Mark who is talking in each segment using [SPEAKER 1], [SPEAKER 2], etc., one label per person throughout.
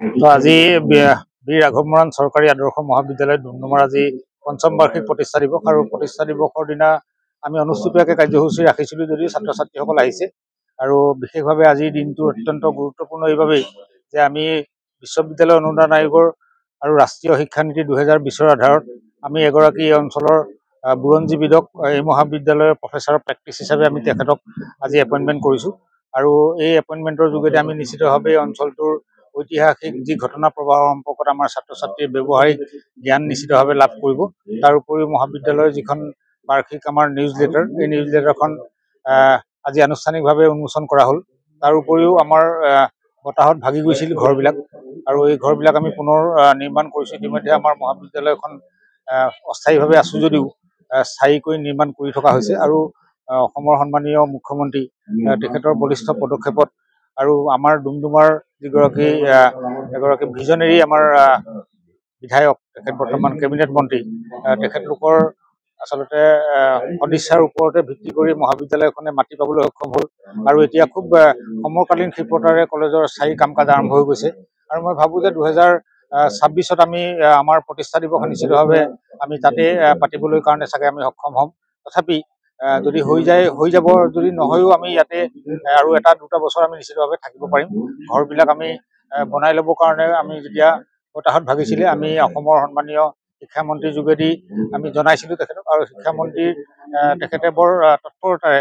[SPEAKER 1] তো আজি বীৰ ৰাঘৱ মৰাণ চৰকাৰী আদৰ্শ মহাবিদ্যালয় ডুমডুমাৰ আজি পঞ্চম বাৰ্ষিক প্ৰতিষ্ঠা দিৱস আৰু প্ৰতিষ্ঠা দিৱসৰ দিনা আমি অনুষ্টুপীয়াকৈ কাৰ্যসূচী ৰাখিছিলোঁ যদিও ছাত্ৰ ছাত্ৰীসকল আহিছে আৰু বিশেষভাৱে আজিৰ দিনটো অত্যন্ত গুৰুত্বপূৰ্ণ এইবাবেই যে আমি বিশ্ববিদ্যালয় অনুদান আয়োগৰ আৰু ৰাষ্ট্ৰীয় শিক্ষানীতি 2020ৰ আধাৰত আমি এগৰাকী এই অঞ্চলৰ বুৰঞ্জীবিদক এই মহাবিদ্যালয়ৰ প্ৰফেচাৰ অফ প্ৰেক্টিছ হিচাপে আমি তেখেতক আজি এপইণ্টমেণ্ট কৰিছোঁ আৰু এই এপইণ্টমেণ্টৰ যোগেদি আমি নিশ্চিতভাৱে অঞ্চলটোৰ ঐতিহাসিক যি ঘটনা প্ৰবাহৰ সম্পৰ্কত আমাৰ ছাত্ৰ ছাত্ৰীয়ে ব্যৱহাৰিক জ্ঞান নিশ্চিতভাৱে লাভ কৰিব। তাৰ উপৰিও মহাবিদ্যালয়ৰ যিখন বাৰ্ষিক আমাৰ নিউজ লেটাৰ, এই নিউজ লেটাৰখন আজি আনুষ্ঠানিকভাৱে উন্মোচন কৰা হ'ল। তাৰ উপৰিও আমাৰ বতাহত ভাগি গৈছিল ঘৰবিলাক আৰু এই ঘৰবিলাক আমি পুনৰ নিৰ্মাণ কৰিছোঁ। ইতিমধ্যে আমাৰ মহাবিদ্যালয়খন অস্থায়ীভাৱে আছোঁ যদিও স্থায়ীকৈ নিৰ্মাণ কৰি থকা হৈছে আৰু অসমৰ সন্মানীয় মুখ্যমন্ত্ৰী তেখেতৰ বলিষ্ঠ পদক্ষেপত আৰু আমাৰ ডুমডুমাৰ এগৰাকী ভিজনেৰী আমাৰ বিধায়ক, তেখেত বৰ্তমান কেবিনেট মন্ত্ৰী, তেখেতলোকৰ আচলতে সদিচ্ছাৰ ওপৰতে ভিত্তি কৰি মহাবিদ্যালয়খনে মাটি পাবলৈ সক্ষম হ'ল আৰু এতিয়া খুব সমকালীন ক্ষিপ্ৰতাৰে কলেজৰ স্থায়ী কাম কাজ আৰম্ভ হৈ গৈছে আৰু মই ভাবোঁ যে 2026ত আমি আমাৰ প্ৰতিষ্ঠা দিৱস নিশ্চিতভাৱে আমি তাতে পাতিবলৈ কাৰণে চাগে আমি সক্ষম হ'ম। তথাপি যদি হৈ যাব, যদি নহয়ও আমি ইয়াতে আৰু এটা দুটা বছৰ আমি নিশ্চিতভাৱে থাকিব পাৰিম। ঘৰবিলাক আমি বনাই ল'বৰ কাৰণে আমি যেতিয়া বতাহত ভাগিছিলে আমি অসমৰ সন্মানীয় শিক্ষামন্ত্ৰীৰ যোগেদি আমি জনাইছিলোঁ তেখেতক আৰু শিক্ষামন্ত্ৰীৰ তেখেতে বৰ তৎপৰতাৰে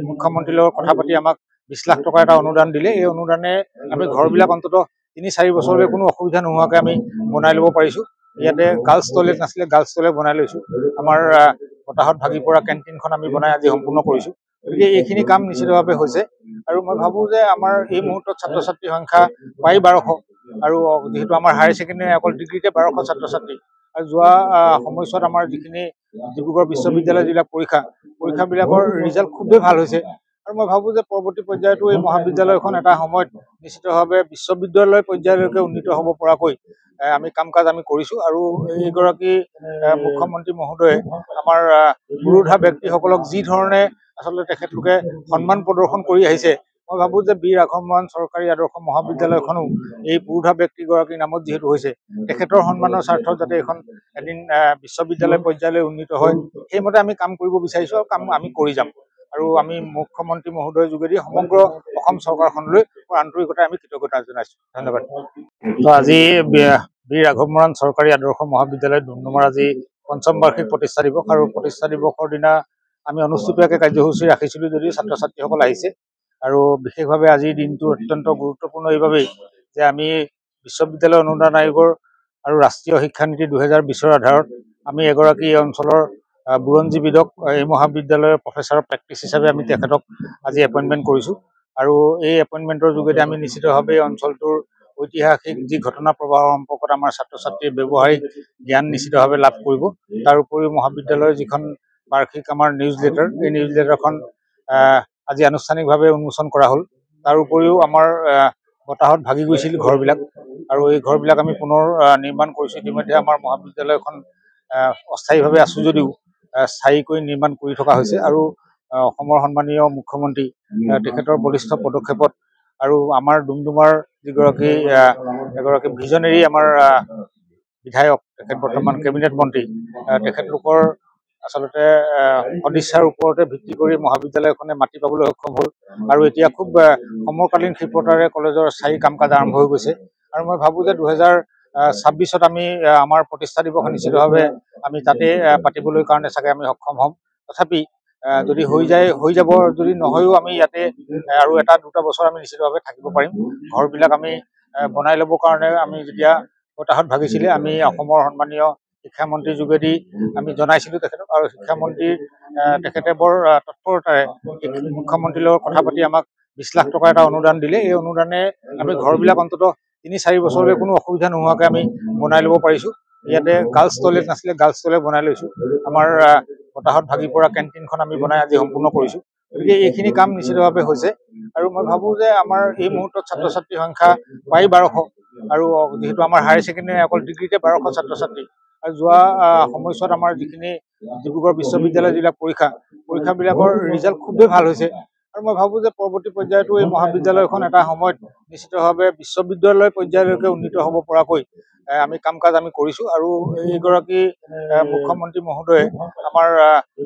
[SPEAKER 1] মুখ্যমন্ত্ৰীৰ লগত কথা পাতি আমাক 20 লাখ টকা এটা অনুদান দিলে। এই অনুদানে আমি ঘৰবিলাক অন্ততঃ 3-4 বছৰলৈ কোনো অসুবিধা নোহোৱাকৈ আমি বনাই ল'ব পাৰিছোঁ। ইয়াতে গাৰ্লছ টয়লেট নাছিলে, গাৰ্লছ টয়লেট বনাই লৈছোঁ। আমাৰ বতাহত ভাগি পৰা কেণ্টিনখন আমি বনাই আজি সম্পূৰ্ণ কৰিছোঁ। গতিকে এইখিনি কাম নিশ্চিতভাৱে হৈছে আৰু মই ভাবোঁ যে আমাৰ এই মুহূৰ্তত ছাত্ৰ ছাত্ৰীৰ সংখ্যা প্ৰায় 1200 আৰু যিহেতু আমাৰ হায়াৰ ছেকেণ্ডেৰী অকল ডিগ্ৰীতে 1200 ছাত্ৰ ছাত্ৰী আৰু যোৱা সময়ছোৱাত আমাৰ যিখিনি ডিব্ৰুগড় বিশ্ববিদ্যালয়ৰ যিবিলাক পৰীক্ষাবিলাকৰ ৰিজাল্ট খুবেই ভাল হৈছে আৰু মই ভাবোঁ যে পৰৱৰ্তী পৰ্যায়তো এই মহাবিদ্যালয়খন এটা সময়ত নিশ্চিতভাৱে বিশ্ববিদ্যালয় পৰ্যায়লৈকে উন্নীত হ'ব পৰাকৈ আমি কাম কাজ আমি কৰিছোঁ আৰু এইগৰাকী মুখ্যমন্ত্ৰী মহোদয়ে আমাৰ পুৰোধা ব্যক্তিসকলক যি ধৰণে আচলতে তেখেতলোকে সন্মান প্ৰদৰ্শন কৰি আহিছে, মই ভাবোঁ যে বীৰ ৰাঘৱ মৰাণ চৰকাৰী আদৰ্শ মহাবিদ্যালয়খনো এই পুৰোধা ব্যক্তিগৰাকীৰ নামত যিহেতু হৈছে, তেখেতৰ সন্মানৰ স্বাৰ্থত যাতে এখন এদিন বিশ্ববিদ্যালয় পৰ্যায়লৈ উন্নীত হয়, সেইমতে আমি কাম কৰিব বিচাৰিছোঁ আৰু কাম আমি কৰি যাম আৰু আমি মুখ্যমন্ত্ৰী মহোদয়ৰ যোগেদি সমগ্ৰ অসম চৰকাৰখনলৈ আন্তৰিকতাৰে আমি কৃতজ্ঞতা জনাইছোঁ। ধন্যবাদ। তো আজি বীৰ ৰাঘৱ মৰাণ চৰকাৰী আদৰ্শ মহাবিদ্যালয় ডুমডুমাৰ আজি পঞ্চম বাৰ্ষিক প্ৰতিষ্ঠা দিৱস আৰু প্ৰতিষ্ঠা দিৱসৰ দিনা আমি অনুষ্টুপীয়াকৈ কাৰ্যসূচী ৰাখিছিলোঁ যদিও ছাত্ৰ ছাত্ৰীসকল আহিছে আৰু বিশেষভাৱে আজিৰ দিনটো অত্যন্ত গুৰুত্বপূৰ্ণ এইবাবেই যে আমি বিশ্ববিদ্যালয় অনুদান আয়োগৰ আৰু ৰাষ্ট্ৰীয় শিক্ষানীতি 2020ৰ আধাৰত আমি এগৰাকী এই অঞ্চলৰ বুৰঞ্জীবিদক এই মহাবিদ্যালয়ৰ প্ৰফেচাৰ অফ প্ৰেক্টিছ হিচাপে আমি তেখেতক আজি এপইণ্টমেণ্ট কৰিছোঁ আৰু এই এপইণ্টমেণ্টৰ যোগেদি আমি নিশ্চিতভাৱে অঞ্চলটোৰ ঐতিহাসিক যি ঘটনা প্ৰবাহৰ সম্পৰ্কত আমাৰ ছাত্ৰ ছাত্ৰীয়ে ব্যৱহাৰিক জ্ঞান নিশ্চিতভাৱে লাভ কৰিব। তাৰ উপৰিও মহাবিদ্যালয়ৰ যিখন বাৰ্ষিক আমাৰ নিউজ লেটাৰ, এই নিউজ লেটাৰখন আজি আনুষ্ঠানিকভাৱে উন্মোচন কৰা হ'ল। তাৰ উপৰিও আমাৰ বতাহত ভাগি গৈছিল ঘৰবিলাক আৰু এই ঘৰবিলাক আমি পুনৰ নিৰ্মাণ কৰিছোঁ। ইতিমধ্যে আমাৰ মহাবিদ্যালয়খন অস্থায়ীভাৱে আছোঁ যদিও স্থায়ীকৈ নিৰ্মাণ কৰি থকা হৈছে আৰু অসমৰ সন্মানীয় মুখ্যমন্ত্ৰী তেখেতৰ বলিষ্ঠ পদক্ষেপত আৰু আমাৰ ডুমডুমাৰ এগৰাকী ভিজনেৰী আমাৰ বিধায়ক, তেখেত বৰ্তমান কেবিনেট মন্ত্ৰী, তেখেতলোকৰ আচলতে সদিচ্ছাৰ ওপৰতে ভিত্তি কৰি মহাবিদ্যালয়খনে মাটি পাবলৈ সক্ষম হ'ল আৰু এতিয়া খুব সমকালীন ক্ষিপ্ৰতাৰে কলেজৰ স্থায়ী কাম কাজ আৰম্ভ হৈ গৈছে আৰু মই ভাবোঁ যে 2026ত আমি আমাৰ প্ৰতিষ্ঠা দিৱস নিশ্চিতভাৱে আমি তাতে পাতিবলৈ কাৰণে চাগে আমি সক্ষম হ'ম। তথাপি যদি হৈ যাব, যদি নহয়ও আমি ইয়াতে আৰু এটা দুটা বছৰ আমি নিশ্চিতভাৱে থাকিব পাৰিম। ঘৰবিলাক আমি বনাই ল'বৰ কাৰণে আমি যেতিয়া বতাহত ভাগিছিলে আমি অসমৰ সন্মানীয় শিক্ষামন্ত্ৰীৰ যোগেদি আমি জনাইছিলোঁ তেখেতক আৰু শিক্ষামন্ত্ৰীৰ তেখেতে বৰ তৎপৰতাৰে মুখ্যমন্ত্ৰীৰ লগত কথা পাতি আমাক 20 লাখ টকা এটা অনুদান দিলে। এই অনুদানে আমি ঘৰবিলাক অন্ততঃ 3-4 বছৰলৈ কোনো অসুবিধা নোহোৱাকৈ আমি বনাই ল'ব পাৰিছোঁ। ইয়াতে গাৰ্লছ টয়লেট নাছিলে, গাৰ্লছ টয়লেট বনাই লৈছোঁ। আমাৰ বতাহত ভাগি পৰা কেণ্টিনখন আমি বনাই আজি সম্পূৰ্ণ কৰিছোঁ। গতিকে এইখিনি কাম নিশ্চিতভাৱে হৈছে আৰু মই ভাবোঁ যে আমাৰ এই মুহূৰ্তত ছাত্ৰ ছাত্ৰীৰ সংখ্যা প্ৰায় 1200 আৰু যিহেতু আমাৰ হায়াৰ ছেকেণ্ডেৰী অকল ডিগ্ৰীতে 1200 ছাত্ৰ ছাত্ৰী আৰু যোৱা সময়ছোৱাত আমাৰ যিখিনি ডিব্ৰুগড় বিশ্ববিদ্যালয়ৰ যিবিলাক পৰীক্ষাবিলাকৰ ৰিজাল্ট খুবেই ভাল হৈছে আৰু মই ভাবোঁ যে পৰৱৰ্তী পৰ্যায়তো এই মহাবিদ্যালয়খন এটা সময়ত নিশ্চিতভাৱে বিশ্ববিদ্যালয় পৰ্যায়লৈকে উন্নীত হ'ব পৰাকৈ আমি কাম কাজ আমি কৰিছোঁ। আৰু এইগৰাকী মুখ্যমন্ত্ৰী মহোদয়ে আমাৰ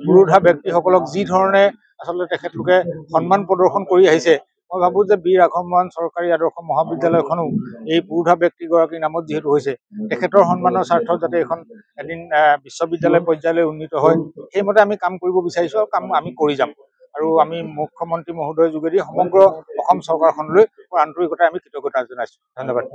[SPEAKER 1] পুৰোধা ব্যক্তিসকলক যি ধৰণে আচলতে তেখেতলোকে সন্মান প্ৰদৰ্শন কৰি আহিছে, মই ভাবোঁ যে বীৰ ৰাঘৱ মৰাণ চৰকাৰী আদৰ্শ মহাবিদ্যালয়খনো এই পুৰোধা ব্যক্তিগৰাকীৰ নামত যিহেতু হৈছে, তেখেতৰ সন্মানৰ স্বাৰ্থত যাতে এখন এদিন বিশ্ববিদ্যালয় পৰ্যায়লৈ উন্নীত হয়, সেইমতে আমি কাম কৰিব বিচাৰিছোঁ আৰু কাম আমি কৰি যাম। আৰু আমি মুখ্যমন্ত্ৰী মহোদয়ৰ যোগেদি সমগ্ৰ অসম চৰকাৰখনলৈ আন্তৰিকতাৰে আমি কৃতজ্ঞতা জনাইছোঁ। ধন্যবাদ।